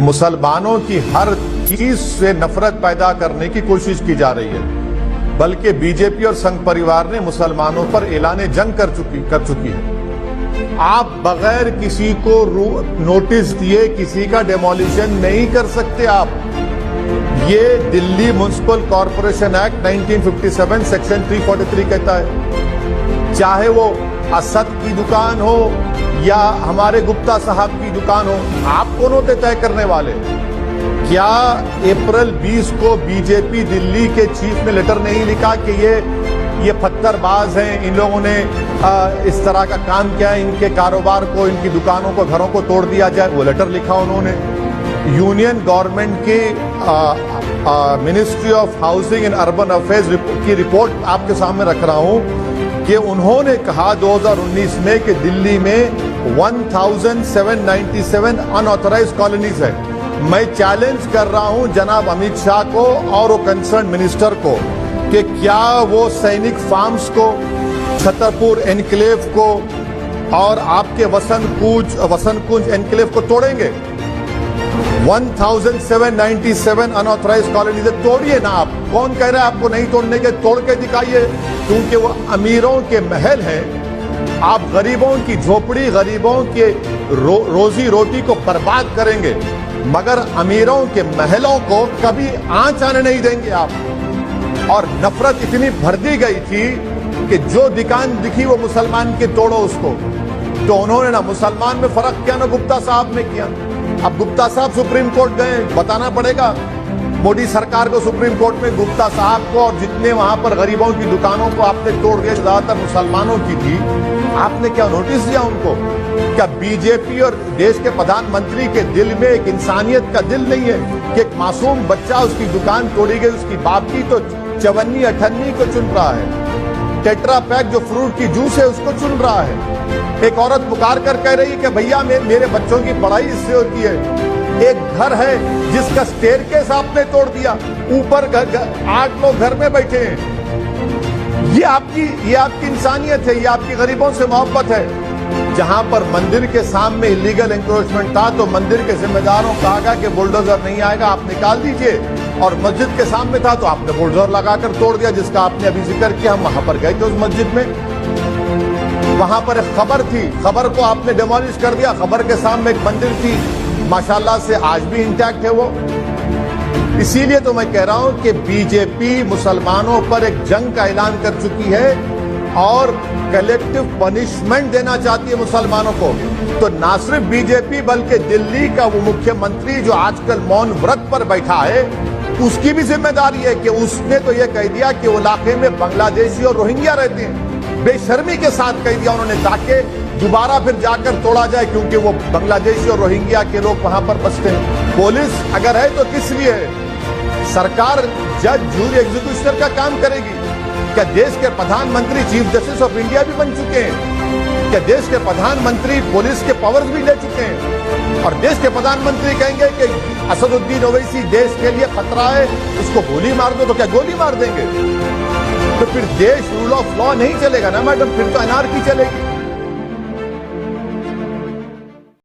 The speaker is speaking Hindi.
मुसलमानों की हर चीज से नफरत पैदा करने की कोशिश की जा रही है, बल्कि बीजेपी और संघ परिवार ने मुसलमानों पर ऐलान जंग कर चुकी है। आप बगैर किसी को नोटिस दिए किसी का डेमोलिशन नहीं कर सकते। आप ये Delhi municipal corporation act 1957 section 343 कहता है, चाहे वो असद की दुकान हो या हमारे गुप्ता साहब की दुकान हो, आप कौन होते तय करने वाले? क्या अप्रैल 20 को बीजेपी दिल्ली के चीफ ने लेटर नहीं लिखा कि ये पत्थरबाज हैं, इन लोगों ने इस तरह का काम किया है, इनके कारोबार को, इनकी दुकानों को, घरों को तोड़ दिया जाए? वो लेटर लिखा उन्होंने। यूनियन गवर्नमेंट की ministry of housing and urban affairs की रिपोर्ट आपके सामने रख रहा हूं कि उन्होंने कहा 2019 में कि दिल्ली में 1797 अनऑथराइज्ड कॉलोनीज है। मैं चैलेंज कर रहा हूं जनाब अमित शाह को और वो कंसर्न मिनिस्टर को कि क्या वो सैनिक फार्म्स को, छतरपुर एनक्लेव को और आपके वसंत कुंज एनक्लेव को तोड़ेंगे? 1797 अनऑथराइज्ड कॉलोनीज तोड़िए ना। आप कौन कह रहा है आपको नहीं तोड़ने के? तोड़ के दिखाइए, क्योंकि वो अमीरों के महल हैं। आप गरीबों की झोपड़ी, गरीबों के रोजी रोटी को बर्बाद करेंगे, मगर अमीरों के महलों को कभी आंच आने नहीं देंगे आप। और नफरत इतनी भर दी गई थी कि जो दुकान दिखी वो मुसलमान की तोड़ो उसको। तो उन्होंने ना मुसलमान में फर्क किया ना गुप्ता साहब में किया। अब गुप्ता साहब सुप्रीम कोर्ट गए, बताना पड़ेगा मोदी सरकार को सुप्रीम कोर्ट में गुप्ता साहब को और जितने वहां पर गरीबों की दुकानों को आपने तोड़ दिया, ज्यादातर मुसलमानों की थी, आपने क्या नोटिस दिया उनको? क्या बीजेपी और देश के प्रधानमंत्री के दिल में एक इंसानियत का दिल नहीं है कि एक मासूम बच्चा, उसकी दुकान तोड़ी गई, उसकी बाप की तो 54-58 को चुन रहा है, टेट्रा पैक जो फ्रूट की जूस है उसको चुन रहा है। एक औरत पुकार कर कह रही है कि भैया मेरे बच्चों की पढ़ाई इससे होती है। एक घर है जिसका स्टेयरकेस आपने तोड़ दिया, ऊपर 8 लोग घर में बैठे हैं। ये आपकी इंसानियत है, ये आपकी गरीबों से मोहब्बत है। जहां पर मंदिर के सामने इलीगल एंक्रोचमेंट था तो मंदिर के जिम्मेदारों को कहा कि बुलडोजर नहीं आएगा, आप निकाल दीजिए, और मस्जिद के सामने था तो आपने बुलडोजर लगाकर तोड़ दिया, जिसका आपने अभी जिक्र किया। हम वहां पर गए थे उस मस्जिद में, वहां पर एक खबर थी, खबर को आपने डेमोलिश कर दिया। खबर के सामने एक मंदिर थी, माशाल्लाह से आज भी इंटैक्ट है वो। इसीलिए तो मैं कह रहा हूं कि बीजेपी मुसलमानों पर एक जंग का ऐलान कर चुकी है और कलेक्टिव पनिशमेंट देना चाहती है मुसलमानों को। तो ना सिर्फ बीजेपी बल्कि दिल्ली का वो मुख्यमंत्री जो आजकल मौन व्रत पर बैठा है, उसकी भी जिम्मेदारी है कि उसने तो ये कह दिया कि वो इलाके में बांग्लादेशी और रोहिंग्या रहते हैं। बेशर्मी के साथ कह दिया उन्होंने, ताकि दोबारा फिर जाकर तोड़ा जाए, क्योंकि वो बांग्लादेशी और रोहिंग्या के लोग वहां पर बसते हैं। पुलिस अगर है तो किस लिए है? सरकार जज, जूरी, एग्जीक्यूटिव का काम करेगी क्या? देश के प्रधानमंत्री चीफ जस्टिस ऑफ इंडिया भी बन चुके हैं क्या? देश के प्रधानमंत्री पुलिस के पावर्स भी ले चुके हैं, और देश के प्रधानमंत्री कहेंगे कि असदुद्दीन ओवैसी देश के लिए खतरा है, उसको गोली मार दो, तो क्या गोली मार देंगे? तो फिर देश रूल ऑफ लॉ नहीं चलेगा ना मैडम, फिर तो अनार्की चलेगी।